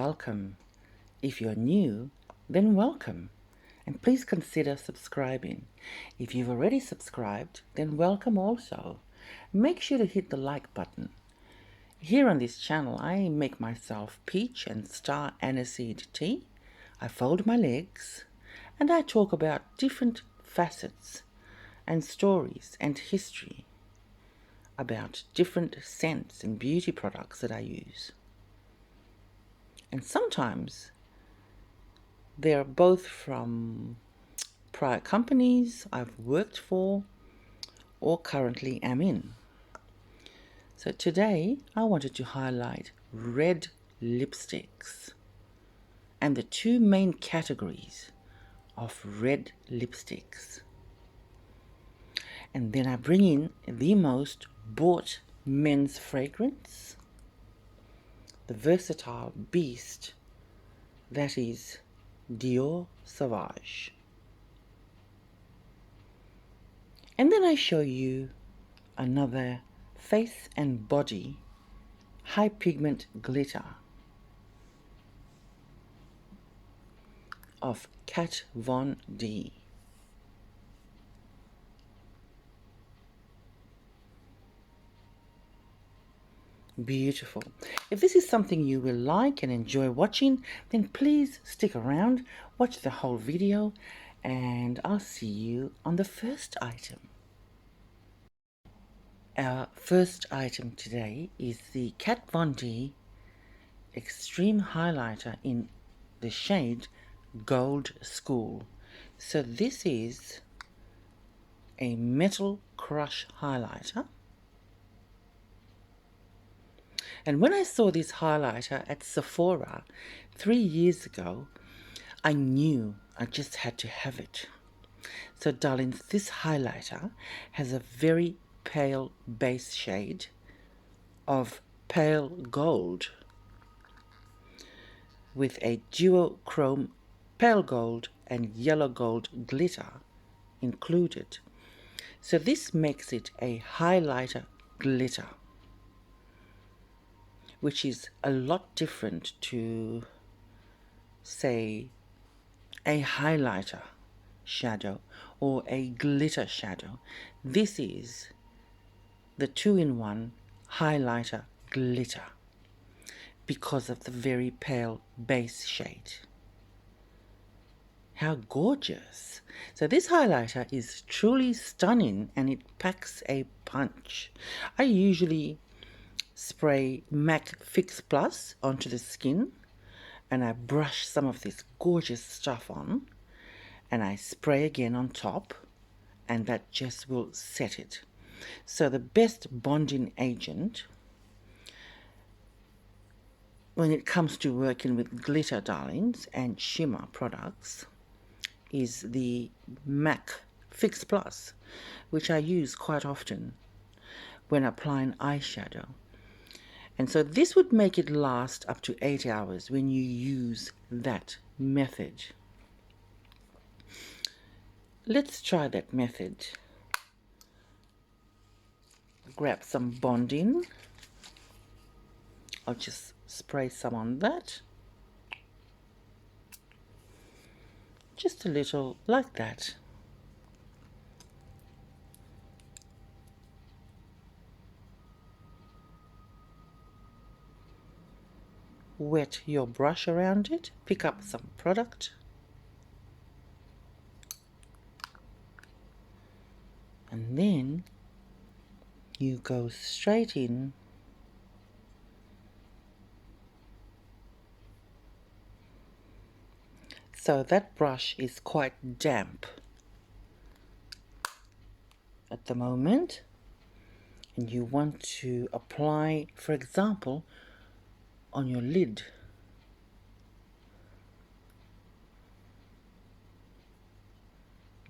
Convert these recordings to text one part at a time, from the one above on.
welcome. If you're new, then welcome. And please consider subscribing. If you've already subscribed, then welcome also. Make sure to hit the like button. Here on this channel, I make myself peach and star aniseed tea. I fold my legs, and I talk about different facets and stories and history about different scents and beauty products that I use. And sometimes they're both from prior companies I've worked for or currently am in. So today I wanted to highlight red lipsticks and the two main categories of red lipsticks. And then I bring in the most bought men's fragrance, the versatile beast that is Dior Sauvage. And then I show you another face and body high pigment glitter of Kat Von D. Beautiful. If this is something you will like and enjoy watching, then please stick around, watch the whole video, and I'll see you on the first item. Our first item today is the Kat Von D Extreme Highlighter in the shade Gold School. So this is a metal crush highlighter. And when I saw this highlighter at Sephora 3 years ago, I knew I just had to have it. So darlings, this highlighter has a very pale base shade of pale gold with a duochrome pale gold and yellow gold glitter included. So this makes it a highlighter glitter, which is a lot different to, say, a highlighter shadow or a glitter shadow. This is the two-in-one highlighter glitter because of the very pale base shade. How gorgeous! So this highlighter is truly stunning and it packs a punch. I usually spray MAC Fix Plus onto the skin and I brush some of this gorgeous stuff on and I spray again on top, and that just will set it. So the best bonding agent when it comes to working with glitter, darlings, and shimmer products is the MAC Fix Plus, which I use quite often when applying eyeshadow. And so this would make it last up to 8 hours when you use that method. Let's try that method. Grab some bonding. I'll just spray some on that. Just a little like that. Wet your brush around it, pick up some product, and then you go straight in so that brush is quite damp at the moment, and you want to apply, for example, on your lid.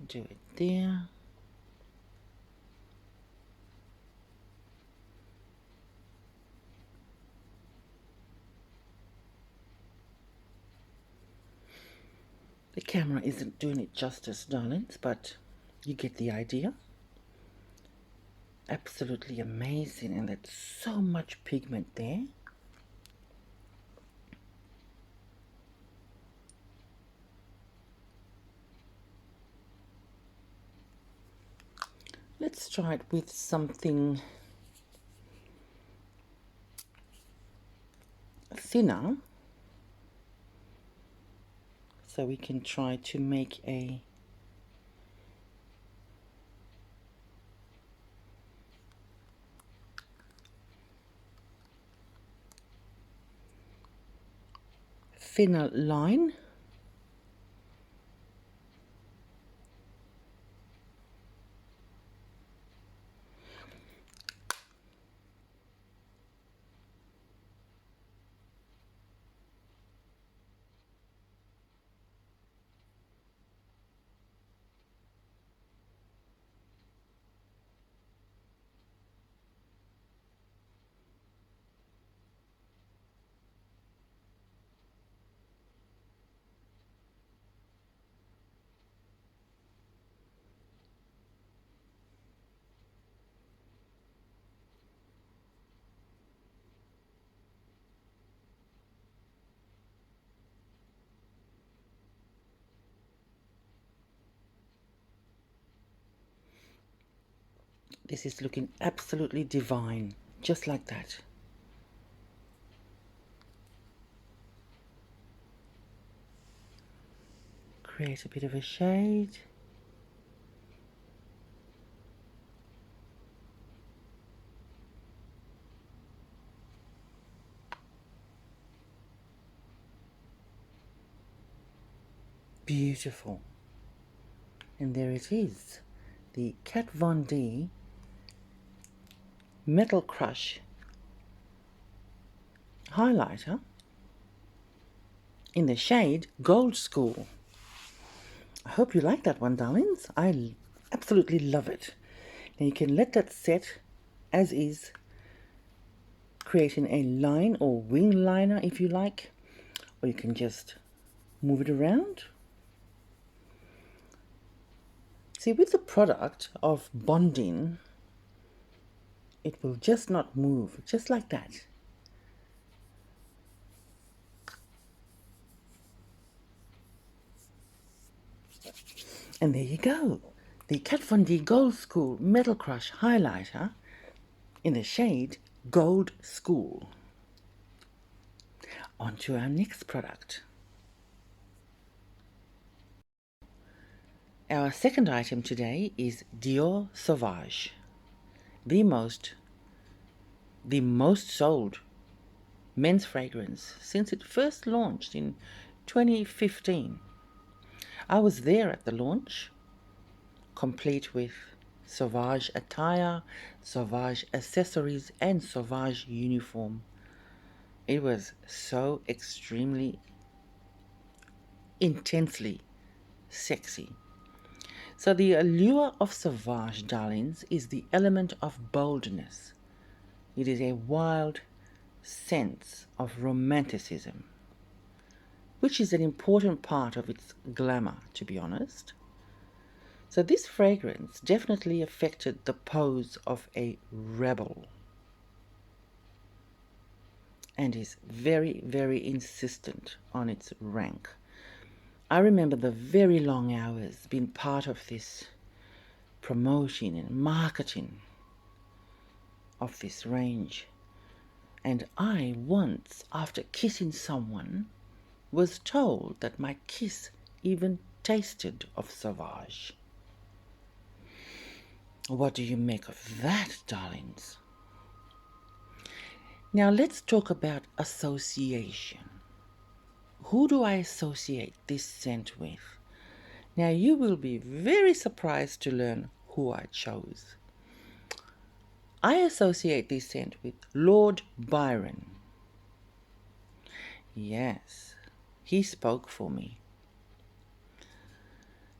Do it there. The camera isn't doing it justice, darlings, but you get the idea. Absolutely amazing, and there's so much pigment there. Let's try it with something thinner, so we can try to make a thinner line. This is looking absolutely divine, just like that. Create a bit of a shade. Beautiful. And there it is, the Kat Von D Metal Crush highlighter in the shade Gold School. I hope you like that one, darlings. I absolutely love it. Now you can let that set as is, creating a line or wing liner if you like, or you can just move it around. See, with the product of bonding, it will just not move, just like that. And there you go, the Kat Von D Gold School Metal Crush highlighter in the shade Gold School. On to our next product. Our second item today is Dior Sauvage, the most sold men's fragrance since it first launched in 2015. I was there at the launch, complete with Sauvage attire, Sauvage accessories, and Sauvage uniform. It was so extremely, intensely sexy. So the allure of Sauvage, darlings, is the element of boldness. It is a wild sense of romanticism, which is an important part of its glamour, to be honest. So this fragrance definitely affected the pose of a rebel and is very, very insistent on its rank. I remember the very long hours being part of this promotion and marketing of this range. And I once, after kissing someone, was told that my kiss even tasted of Sauvage. What do you make of that, darlings? Now let's talk about association. Who do I associate this scent with? Now you will be very surprised to learn who I chose. I associate this scent with Lord Byron. Yes, he spoke for me.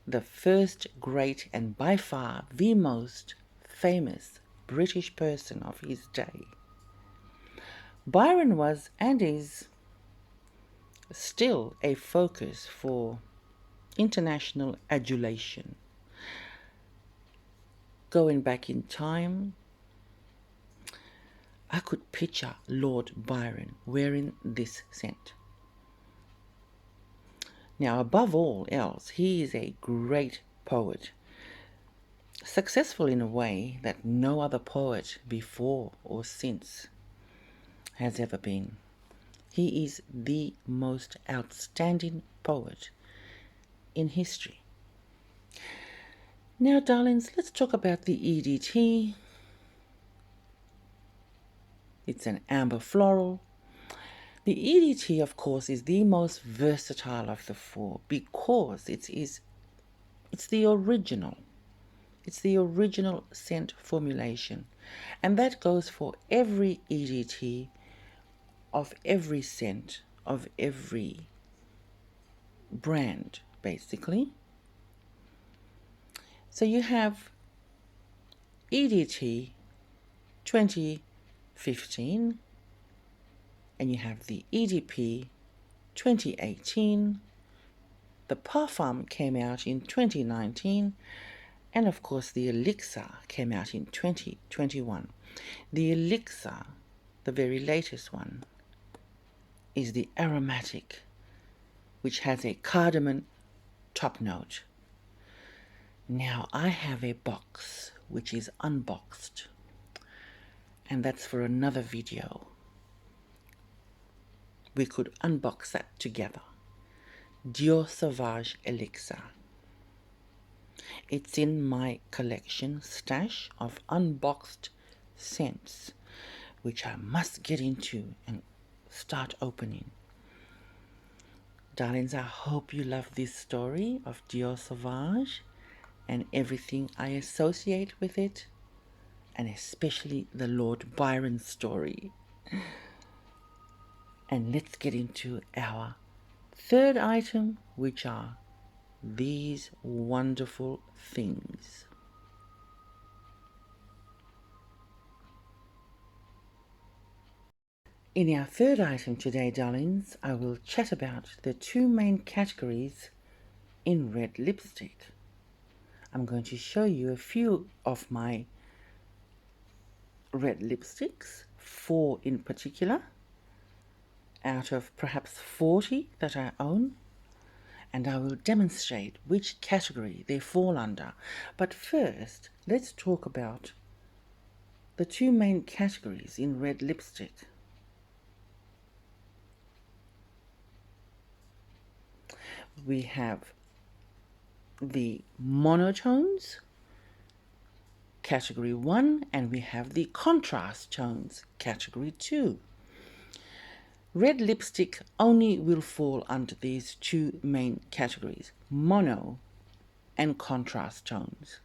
The first great and by far the most famous British person of his day. Byron was and is still a focus for international adulation. Going back in time, I could picture Lord Byron wearing this scent. Now, above all else, he is a great poet, successful in a way that no other poet before or since has ever been. He is the most outstanding poet in history. Now, darlings, let's talk about the EDT. It's an amber floral. The EDT, of course, is the most versatile of the four because it's the original. It's the original scent formulation. And that goes for every EDT of every scent, of every brand, basically. So you have EDT 2015, and you have the EDP 2018. The Perfume came out in 2019, and of course the Elixir came out in 2021. The Elixir, the very latest one, is the aromatic, which has a cardamom top note. Now I have a box which is unboxed, and that's for another video. We could unbox that together. Dior Sauvage Elixir. It's in my collection stash of unboxed scents, which I must get into and start opening. Darlings, I hope you love this story of Dior Sauvage and everything I associate with it, and especially the Lord Byron story. And let's get into our third item, which are these wonderful things. In our third item today, darlings, I will chat about the two main categories in red lipstick. I'm going to show you a few of my red lipsticks, 4 in particular, out of perhaps 40 that I own, and I will demonstrate which category they fall under. But first, let's talk about the two main categories in red lipstick. We have the monotones, category 1, and we have the contrast tones, category 2. Red lipstick only will fall under these two main categories, mono and contrast tones.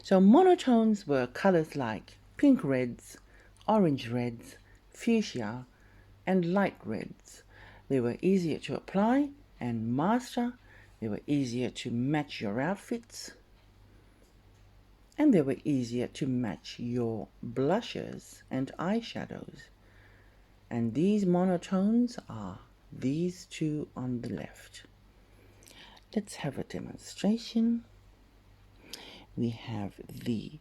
So monotones were colors like pink reds, orange reds, fuchsia, and light reds. They were easier to apply and master, they were easier to match your outfits, and they were easier to match your blushes and eyeshadows. And these monotones are these two on the left. Let's have a demonstration. We have the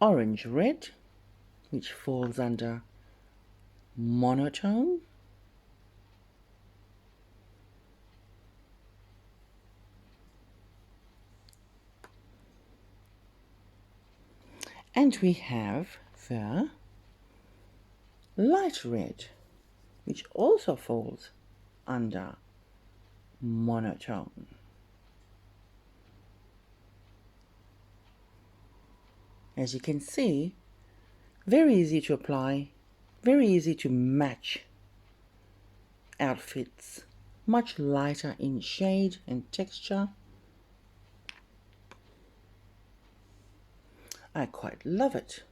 orange red, which falls under monotone. And we have the light red, which also falls under monotone. As you can see, very easy to apply, very easy to match outfits, much lighter in shade and texture. I quite love it.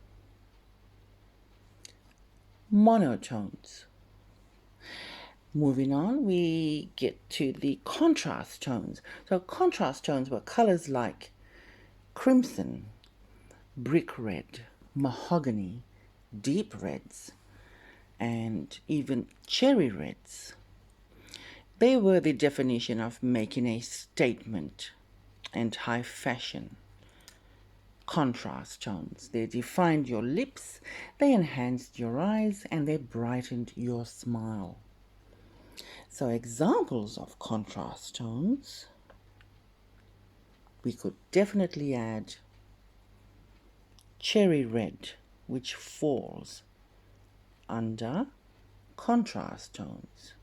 Monotones. Moving on, we get to the contrast tones. So contrast tones were colors like crimson, brick red, mahogany, deep reds, and even cherry reds. They were the definition of making a statement and high fashion. Contrast tones. They defined your lips, they enhanced your eyes, and they brightened your smile. So examples of contrast tones we could definitely add cherry red, which falls under contrast tones.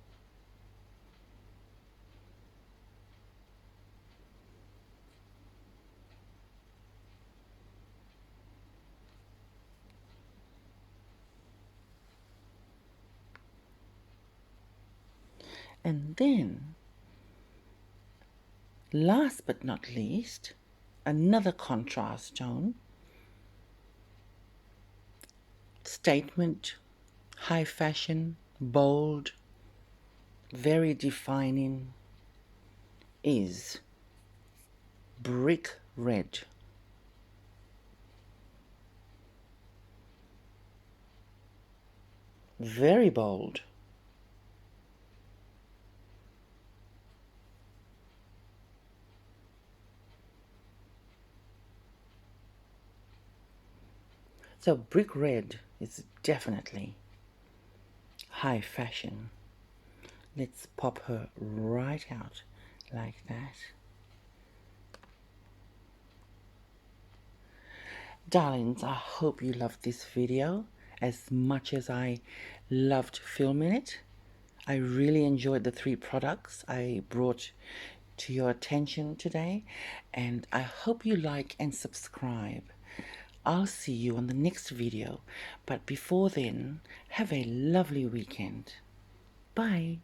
And then, last but not least, another contrast tone, statement, high fashion, bold, very defining, is brick red. Very bold. So brick red is definitely high fashion. Let's pop her right out like that. Darlings, I hope you loved this video as much as I loved filming it. I really enjoyed the 3 products I brought to your attention today, and I hope you like and subscribe. I'll see you on the next video, but before then, have a lovely weekend. Bye.